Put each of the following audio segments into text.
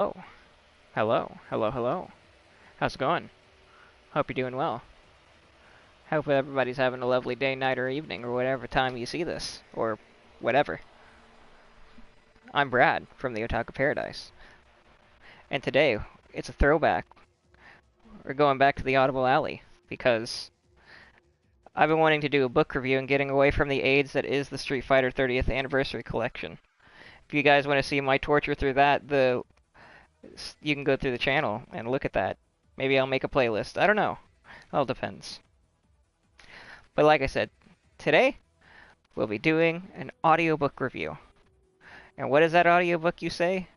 Oh, hello, hello, hello. How's it going? Hope you're doing well. Hope everybody's having a lovely day, night, or evening, or whatever time you see this, or whatever. I'm Brad from the Otaku Paradise, and today it's a throwback. We're going back to the Audible Alley because I've been wanting to do a book review and getting away from the AIDS that is the Street Fighter 30th Anniversary Collection. If you guys want to see my torture through that, you can go through the channel and look at that. Maybe I'll make a playlist. I don't know. All depends. But like I said, today we'll be doing an audiobook review. And what is that audiobook, you say?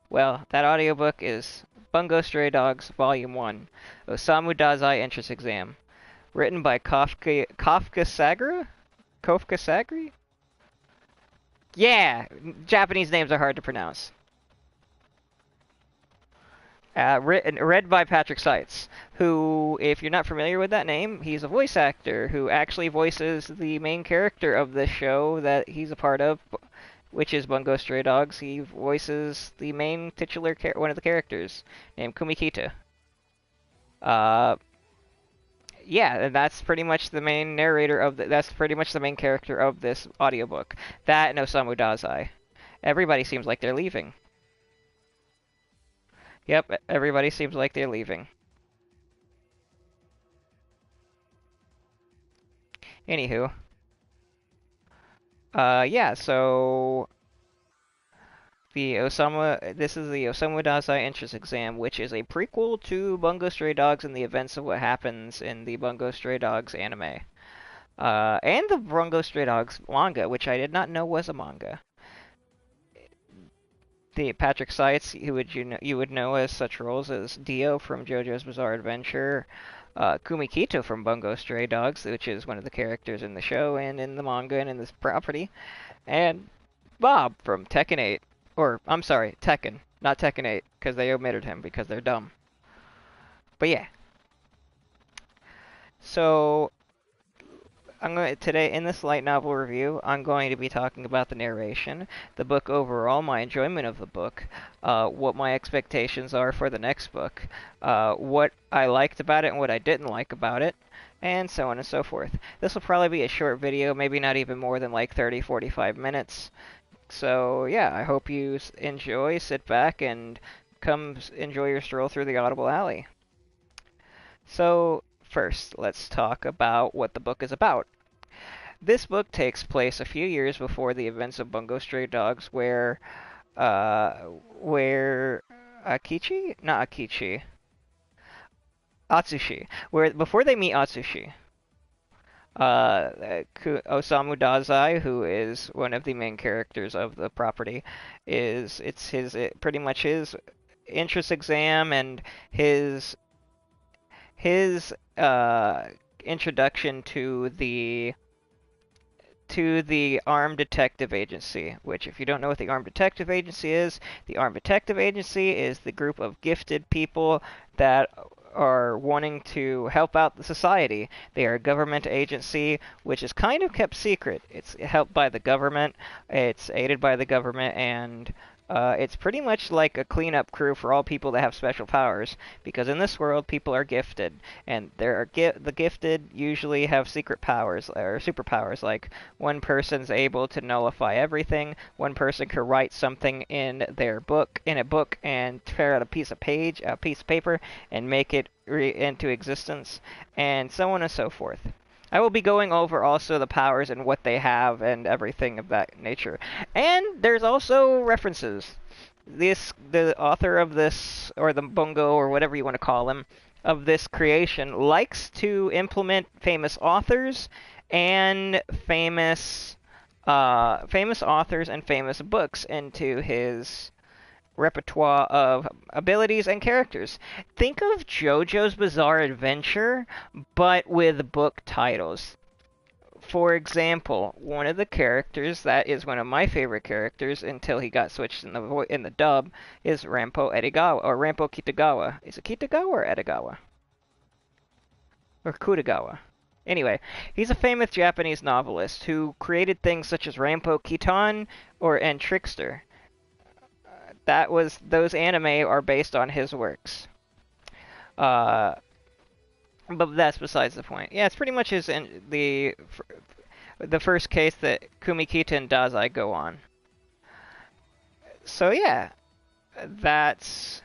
Well, that audiobook is Bungo Stray Dogs Volume 1, Osamu Dazai Entrance Exam, written by Kafka Sagura? Kofka Sagri? Yeah! Japanese names are hard to pronounce. Read by Patrick Seitz, who, if you're not familiar with that name, he's a voice actor who actually voices the main character of this show that he's a part of, which is Bungo Stray Dogs. He voices the main titular one of the characters, named Kumikita. Yeah, and that's pretty much the main narrator of that's pretty much the main character of this audiobook. That and Osamu Dazai. Everybody seems like they're leaving. Yep, everybody seems like they're leaving. Anywho. Yeah, so this is the Osamu Dazai Entrance Exam, which is a prequel to Bungo Stray Dogs and the events of what happens in the Bungo Stray Dogs anime. And the Bungo Stray Dogs manga, which I did not know was a manga. The Patrick Seitz, who you would know as such roles as Dio from JoJo's Bizarre Adventure, Kumikito from Bungo Stray Dogs, which is one of the characters in the show and in the manga and in this property, and Bob from Tekken 8. Or, I'm sorry, Tekken, not Tekken 8, because they omitted him because they're dumb. But yeah. So, today in this light novel review, I'm going to be talking about the narration, the book overall, my enjoyment of the book, what my expectations are for the next book, what I liked about it and what I didn't like about it, and so on and so forth. This will probably be a short video, maybe not even more than like 30-45 minutes. So yeah, I hope you enjoy, sit back, and come enjoy your stroll through the Audible Alley. So first, let's talk about what the book is about. This book takes place a few years before the events of Bungo Stray Dogs, where Akichi? Not Akichi. Atsushi. Where before they meet Atsushi, Osamu Dazai, who is one of the main characters of the property, pretty much his entrance exam and his introduction to the Armed Detective Agency, which, if you don't know what the Armed Detective Agency is, the Armed Detective Agency is the group of gifted people that are wanting to help out the society. They are a government agency which is kind of kept secret. It's helped by the government, it's aided by the government, and it's pretty much like a cleanup crew for all people that have special powers, because in this world people are gifted, and the gifted usually have secret powers or superpowers. Like one person's able to nullify everything, one person can write something in a book, and tear out a piece of paper, and make it into existence, and so on and so forth. I will be going over also the powers and what they have and everything of that nature. And there's also references. The author of this, or the Bungo, or whatever you want to call him, of this creation likes to implement famous authors and famous authors and famous books into his repertoire of abilities and characters. Think of JoJo's Bizarre Adventure, but with book titles. For example, one of the characters that is one of my favorite characters until he got switched in the dub is Rampo Edogawa, or Rampo Kitagawa. Is it Kitagawa or Edogawa? Or Kutagawa? Anyway, he's a famous Japanese novelist who created things such as Rampo Kitan and Trickster. those anime are based on his works. Uh, but that's besides the point. Yeah, it's pretty much the first case that Kumikita and Dazai go on. So yeah, that's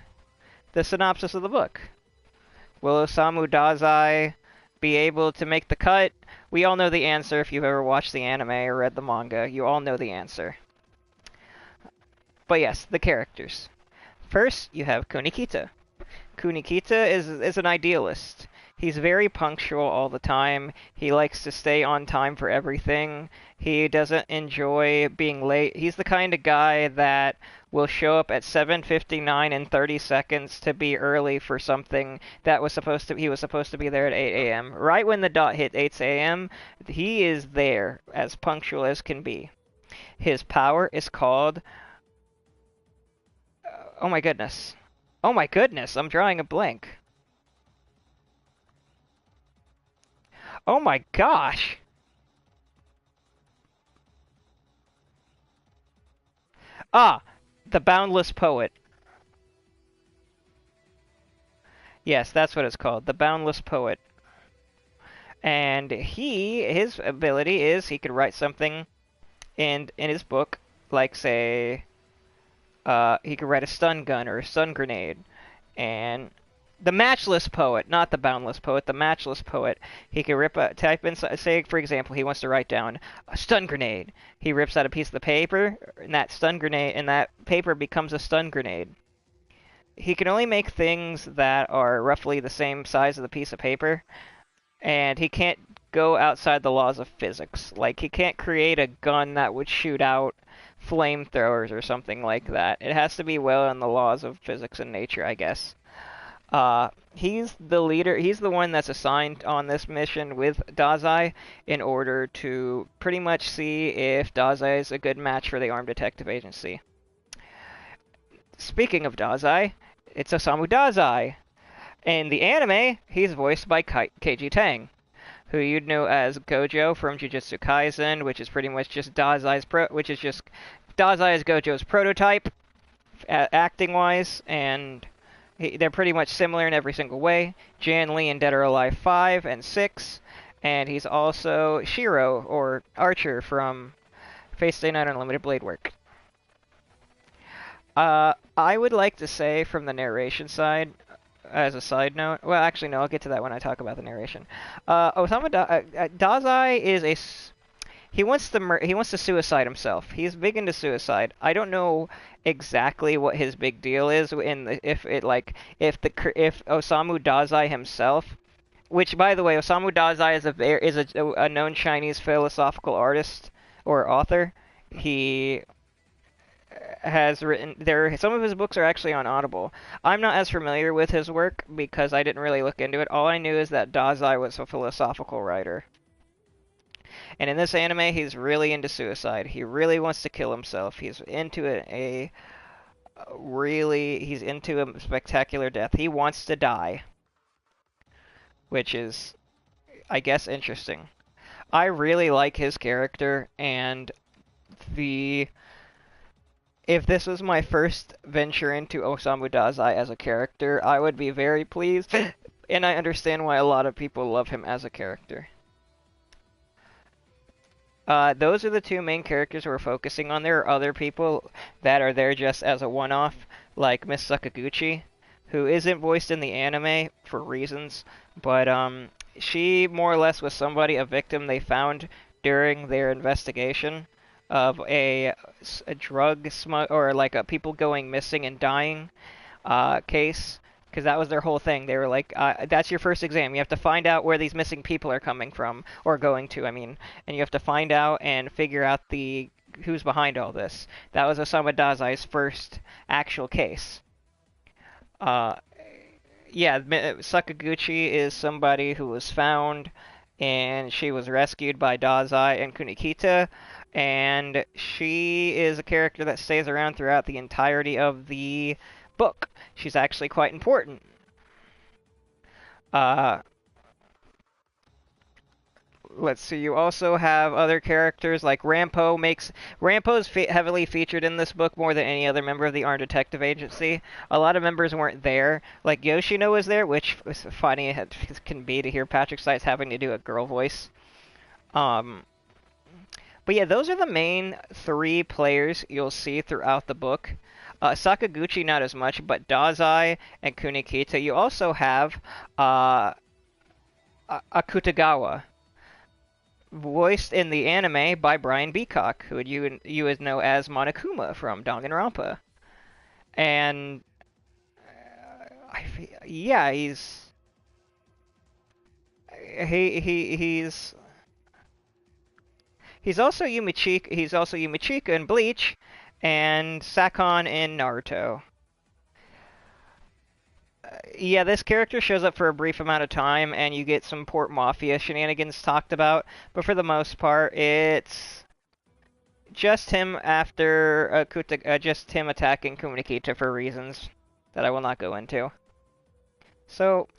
the synopsis of the book. Will Osamu Dazai be able to make the cut? We all know the answer if you've ever watched the anime or read the manga. You all know the answer. But yes, the characters. First, you have Kunikita. Kunikita is an idealist. He's very punctual all the time. He likes to stay on time for everything. He doesn't enjoy being late. He's the kind of guy that will show up at 7:59 and 30 seconds to be early for something that he was supposed to be there at 8 a.m. Right when the dot hit 8 a.m., he is there as punctual as can be. His power is called oh my goodness. Oh my goodness, I'm drawing a blank. Oh my gosh! Ah! The Boundless Poet. Yes, that's what it's called. The Boundless Poet. And his ability is he could write something in his book, like say, he could write a stun gun or a stun grenade. And the Matchless Poet, not the Boundless Poet, the Matchless Poet. He can type in, say, for example, he wants to write down a stun grenade. He rips out a piece of the paper, and that paper becomes a stun grenade. He can only make things that are roughly the same size of the piece of paper, and he can't go outside the laws of physics. Like, he can't create a gun that would shoot out flamethrowers or something like that. It has to be well in the laws of physics and nature, I guess. He's the leader. He's the one that's assigned on this mission with Dazai in order to pretty much see if Dazai is a good match for the Armed Detective Agency. Speaking of Dazai, it's Osamu Dazai. In the anime, he's voiced by Keiji Tang, who you'd know as Gojo from Jujutsu Kaisen, which is pretty much just Dazai is Gojo's prototype, acting-wise, and they're pretty much similar in every single way. Jan Lee in Dead or Alive 5 and 6, and he's also Shiro, or Archer, from Fate Stay Night Unlimited Blade Work. I would like to say from the narration side, as a side note, well, actually, no, I'll get to that when I talk about the narration. Osamu Dazai is he wants to suicide himself. He's big into suicide. I don't know exactly what his big deal is if Osamu Dazai himself, which by the way, Osamu Dazai is a known Chinese philosophical artist or author. He has written some of his books are actually on Audible. I'm not as familiar with his work because I didn't really look into it. All I knew is that Dazai was a philosophical writer. And in this anime, he's really into suicide. He really wants to kill himself. He's into he's into a spectacular death. He wants to die, which is, I guess, interesting. I really like his character, and if this was my first venture into Osamu Dazai as a character, I would be very pleased, and I understand why a lot of people love him as a character. Those are the two main characters we're focusing on. There are other people that are there just as a one-off, like Miss Sakaguchi, who isn't voiced in the anime for reasons, but she more or less was a victim they found during their investigation of a drug or like a people going missing and dying case, because that was their whole thing. They were like, that's your first exam. You have to find out where these missing people are coming from, or going to, I mean, and you have to find out and figure out who's behind all this. That was Osamu Dazai's first actual case. Yeah, Sakaguchi is somebody who was found, and she was rescued by Dazai and Kunikita, and she is a character that stays around throughout the entirety of the book. She's actually quite important. let's see, you also have other characters like Rampo makes Rampo's heavily featured in this book more than any other member of the Armed Detective Agency. A lot of members weren't there. Like Yoshino was there, which was funny it can be to hear Patrick Seitz having to do a girl voice. Um, but yeah, those are the main three players you'll see throughout the book. Sakaguchi not as much, but Dazai and Kunikita. You also have Akutagawa, voiced in the anime by Brian Beacock, who you would know as Monokuma from Danganronpa. And yeah, he's he's also Yumichika in Bleach and Sakon in Naruto. Yeah, this character shows up for a brief amount of time, and you get some Port Mafia shenanigans talked about, but for the most part, it's just him just him attacking Kunikita for reasons that I will not go into. So,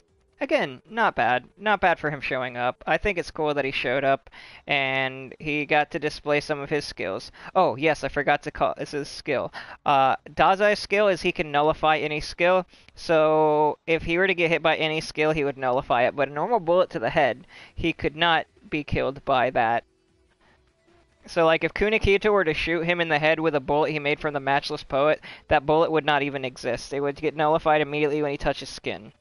again, not bad. Not bad for him showing up. I think it's cool that he showed up and he got to display some of his skills. Oh, yes, I forgot to call this his skill. Dazai's skill is he can nullify any skill. So, if he were to get hit by any skill, he would nullify it. But a normal bullet to the head, he could not be killed by that. So, like, if Kunikita were to shoot him in the head with a bullet he made from the Matchless Poet, that bullet would not even exist. It would get nullified immediately when he touches skin.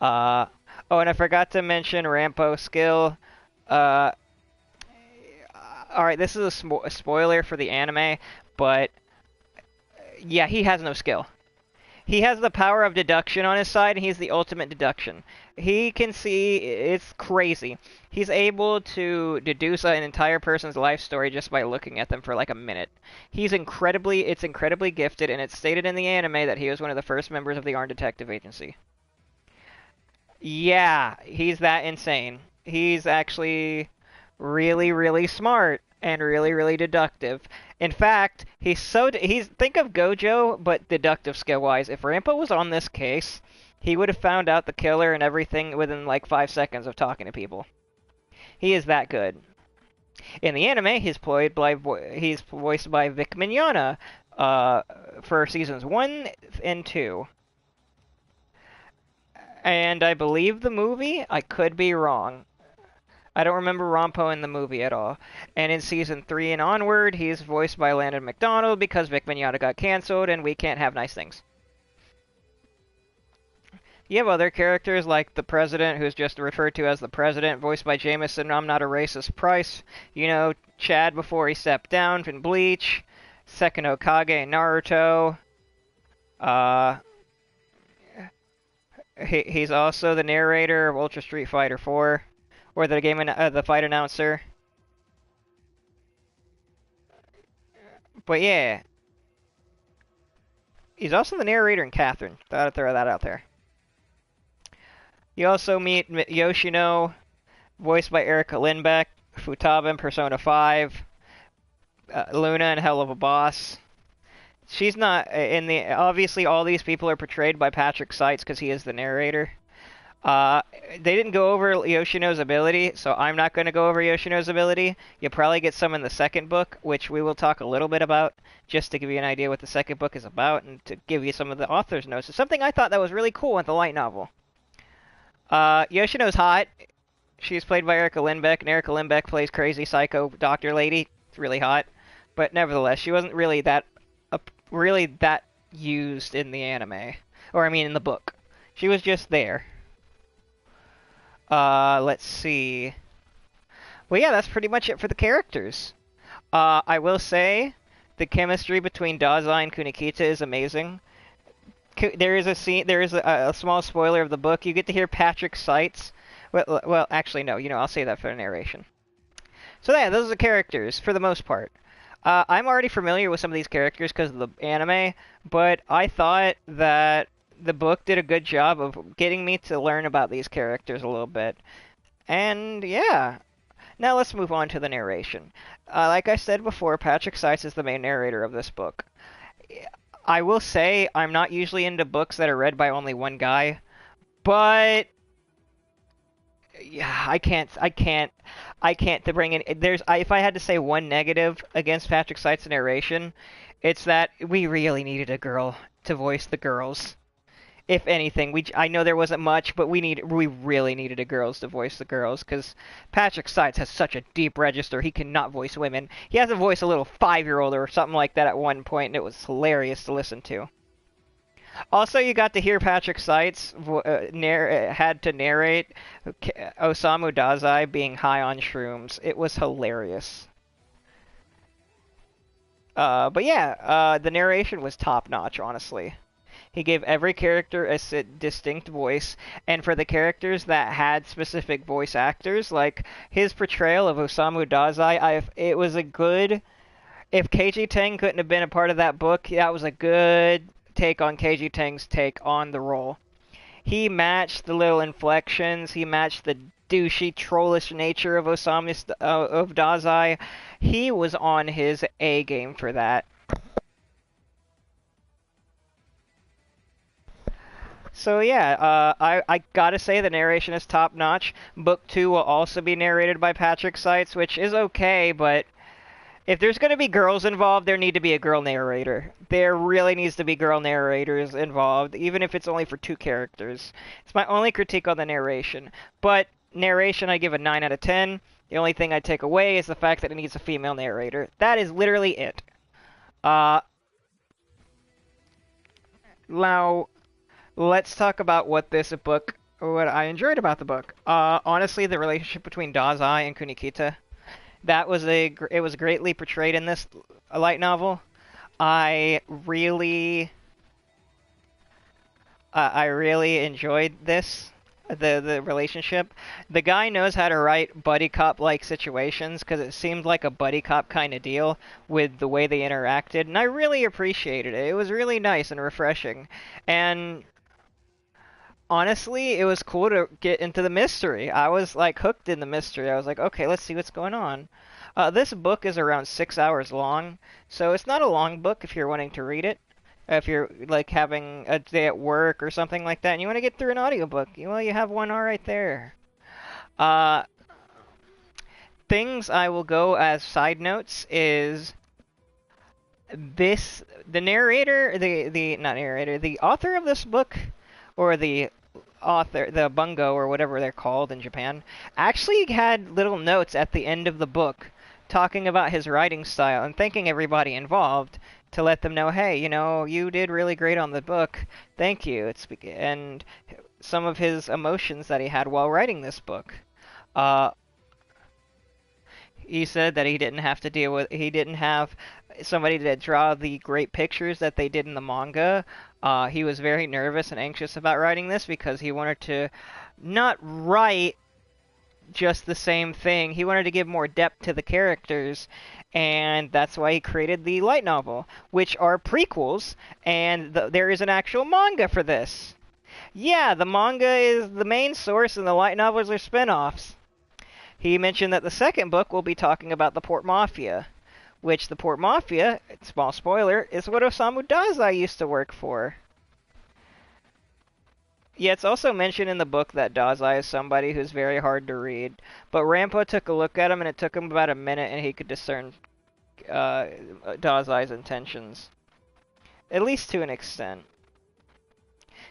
Oh, and I forgot to mention Rampo's skill. Alright, this is a spoiler for the anime, but yeah, he has no skill. He has the power of deduction on his side, and he's the ultimate deduction. He can see, it's crazy. He's able to deduce an entire person's life story just by looking at them for like a minute. It's incredibly gifted, and it's stated in the anime that he was one of the first members of the Armed Detective Agency. Yeah, he's that insane. He's actually really, really smart and really, really deductive. In fact, think of Gojo, but deductive skill-wise. If Rampo was on this case, he would have found out the killer and everything within like 5 seconds of talking to people. He is that good. In the anime, he's voiced by Vic Mignogna for seasons 1 and 2. And I believe the movie, I could be wrong. I don't remember Rampo in the movie at all. And in season 3 and onward, he's voiced by Landon McDonald because Vic Mignogna got canceled and we can't have nice things. You have other characters like the President, who's just referred to as the President, voiced by Jameson I'm Not a Racist Price. You know, Chad before he stepped down in Bleach. Second Hokage in Naruto. He's also the narrator of Ultra Street Fighter 4, or the fight announcer. But yeah, he's also the narrator in Catherine. Thought I'd throw that out there. You also meet Yoshino, voiced by Erica Lindbeck, Futaba in Persona 5, Luna in Hell of a Boss. She's not in the. Obviously, all these people are portrayed by Patrick Seitz because he is the narrator. They didn't go over Yoshino's ability, so I'm not going to go over Yoshino's ability. You'll probably get some in the second book, which we will talk a little bit about, just to give you an idea what the second book is about and to give you some of the author's notes. It's something I thought that was really cool with the light novel. Yoshino's hot. She's played by Erica Lindbeck, and Erica Lindbeck plays crazy psycho doctor lady. It's really hot. But nevertheless, she wasn't really that used in the anime. Or, I mean, in the book. She was just there. Let's see. Well, yeah, that's pretty much it for the characters. I will say, the chemistry between Dazai and Kunikita is amazing. There is a small spoiler of the book. You get to hear Patrick Seitz. Well, actually, no. I'll say that for the narration. So yeah, those are the characters, for the most part. I'm already familiar with some of these characters because of the anime, but I thought that the book did a good job of getting me to learn about these characters a little bit. And yeah, now let's move on to the narration. Like I said before, Patrick Seitz is the main narrator of this book. I will say I'm not usually into books that are read by only one guy, but Yeah, I can't to bring in. If I had to say one negative against Patrick Seitz narration, it's that we really needed a girl to voice the girls. If anything, I know there wasn't much, but we really needed a girls to voice the girls because Patrick Seitz has such a deep register. He cannot voice women. He has to voice a little 5-year-old or something like that at one point, and it was hilarious to listen to. Also, you got to hear Patrick Seitz had to narrate Osamu Dazai being high on shrooms. It was hilarious. But yeah, the narration was top notch, honestly. He gave every character a distinct voice, and for the characters that had specific voice actors, like his portrayal of Osamu Dazai, it was a good. If KG Tang couldn't have been a part of that book, that was a good take on KG Tang's take on the role. He matched the little inflections. He matched the douchey, trollish nature of of Dazai. He was on his A game for that. So yeah, I gotta say the narration is top notch. Book 2 will also be narrated by Patrick Seitz, which is okay, but if there's gonna be girls involved, there need to be a girl narrator. There really needs to be girl narrators involved, even if it's only for 2 characters. It's my only critique on the narration. But narration, I give a 9 out of 10. The only thing I take away is the fact that it needs a female narrator. That is literally it. Uh, Now, let's talk about what I enjoyed about the book. Honestly, the relationship between Dazai and Kunikita, it was greatly portrayed in this light novel. I really, I really enjoyed the relationship. The guy knows how to write buddy cop like situations because it seemed like a buddy cop kind of deal with the way they interacted, and I really appreciated it. It was really nice and refreshing, and honestly, it was cool to get into the mystery. I was like hooked in the mystery. I was like, okay, let's see what's going on. This book is around 6 hours long, so it's not a long book if you're wanting to read it. If you're like having a day at work or something like that, and you want to get through an audiobook, well, you have one all right there. Uh, Things I will go as side notes is the narrator, the not narrator, the author of this book, or the author, the Bungo or whatever they're called in Japan, actually had little notes at the end of the book talking about his writing style and thanking everybody involved to let them know, hey, you did really great on the book. Thank you. And some of his emotions that he had while writing this book. Uh, he said that he didn't have somebody to draw the great pictures that they did in the manga. He was very nervous and anxious about writing this because he wanted to not write just the same thing. He wanted to give more depth to the characters, and that's why he created the light novel, which are prequels, and there is an actual manga for this. Yeah, the manga is the main source, and the light novels are spin-offs. He mentioned that the second book will be talking about the Port Mafia, which the Port Mafia, small spoiler, is what Osamu Dazai used to work for. Yeah, it's also mentioned in the book that Dazai is somebody who's very hard to read, but Rampo took a look at him, and it took him about a minute, and he could discern Dazai's intentions. At least to an extent.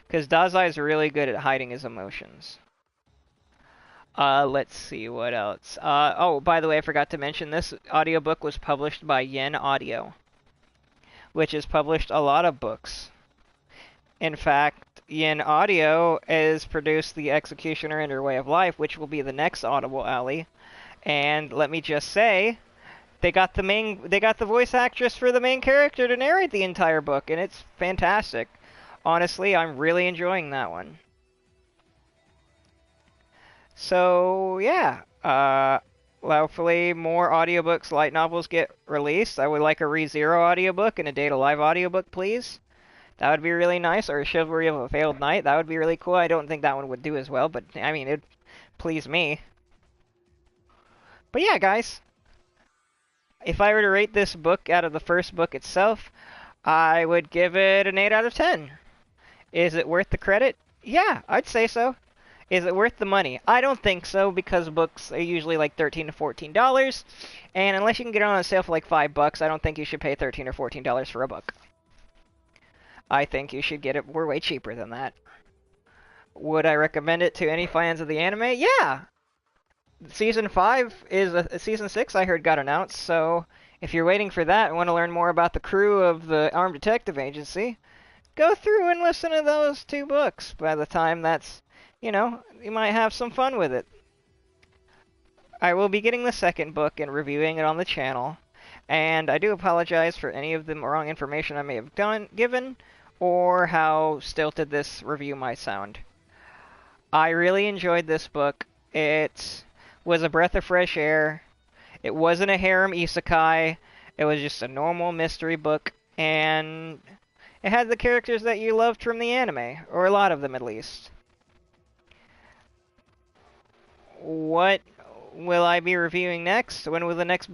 Because Dazai is really good at hiding his emotions. Let's see, what else? Oh, by the way, I forgot to mention, this audiobook was published by Yen Audio, which has published a lot of books. In fact, Yen Audio has produced The Executioner and Her Way of Life, which will be the next Audible Alley. And let me just say, they got the voice actress for the main character to narrate the entire book, and it's fantastic. Honestly, I'm really enjoying that one. So, yeah. Hopefully more audiobooks, light novels get released. I would like a ReZero audiobook and a Data Live audiobook, please. That would be really nice. Or a Chivalry of a Failed Knight. That would be really cool. I don't think that one would do as well, but, I mean, it'd please me. But yeah, guys. If I were to rate this book out of the first book itself, I would give it an 8 out of 10. Is it worth the credit? Yeah, I'd say so. Is it worth the money? I don't think so, because books are usually like $13 to $14, and unless you can get it on a sale for like $5, I don't think you should pay $13 or $14 for a book. I think you should get it for way cheaper than that. Would I recommend it to any fans of the anime? Yeah! Season 5 is Season 6 I heard got announced, so if you're waiting for that and want to learn more about the crew of the Armed Detective Agency, go through and listen to those 2 books. By the time that's, you might have some fun with it. I will be getting the second book and reviewing it on the channel, and I do apologize for any of the wrong information I may have given, or how stilted this review might sound. I really enjoyed this book. It was a breath of fresh air. It wasn't a harem isekai. It was just a normal mystery book, and it had the characters that you loved from the anime, or a lot of them at least. What will I be reviewing next? When will the next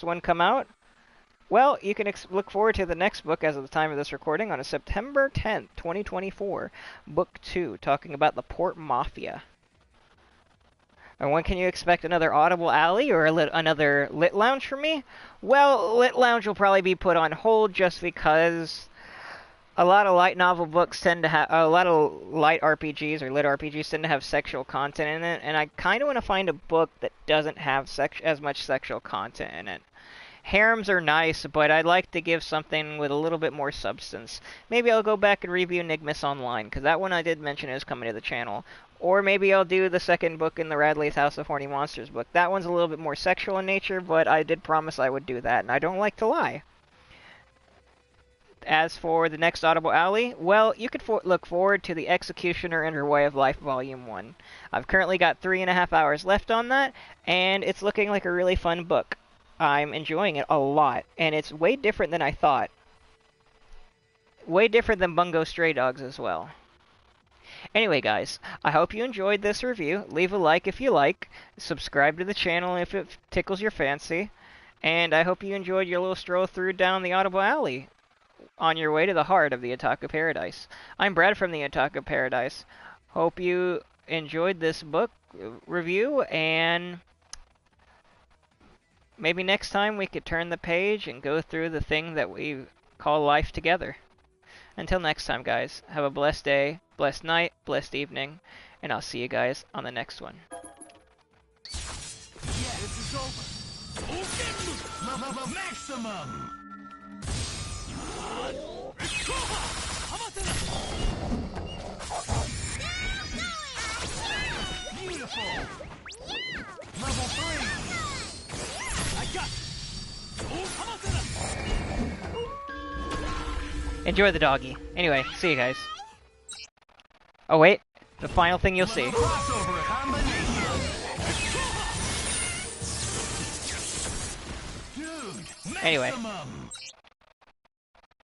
one come out? Well, you can look forward to the next book as of the time of this recording on September 10th, 2024. Book 2, talking about the Port Mafia. And when can you expect another Audible Alley or another Lit Lounge from me? Well, Lit Lounge will probably be put on hold just because a lot of light novel books tend to have, a lot of light RPGs or lit RPGs tend to have sexual content in it, and I kind of want to find a book that doesn't have as much sexual content in it. Harems are nice, but I'd like to give something with a little bit more substance. Maybe I'll go back and review Enigmas Online, because that one I did mention is coming to the channel. Or maybe I'll do the second book in the Radley's House of Horny Monsters book. That one's a little bit more sexual in nature, but I did promise I would do that, and I don't like to lie. As for the next Audible Alley, well, you could look forward to The Executioner and Her Way of Life Volume 1. I've currently got 3.5 hours left on that, and it's looking like a really fun book. I'm enjoying it a lot, and it's way different than I thought. Way different than Bungo Stray Dogs as well. Anyway, guys, I hope you enjoyed this review. Leave a like if you like. Subscribe to the channel if it tickles your fancy. And I hope you enjoyed your little stroll through down the Audible Alley on your way to the heart of the Otaku Paradise. I'm Brad from the Otaku Paradise. Hope you enjoyed this book review, and maybe next time we could turn the page and go through the thing that we call life together. Until next time, guys, have a blessed day, blessed night, blessed evening, and I'll see you guys on the next one. Yeah, this is over. Maximum! Beautiful! Level 3! I got Enjoy the doggy. Anyway, see you guys. Oh wait, the final thing you'll see. Crossover combination! Dude, Anyway. maximum!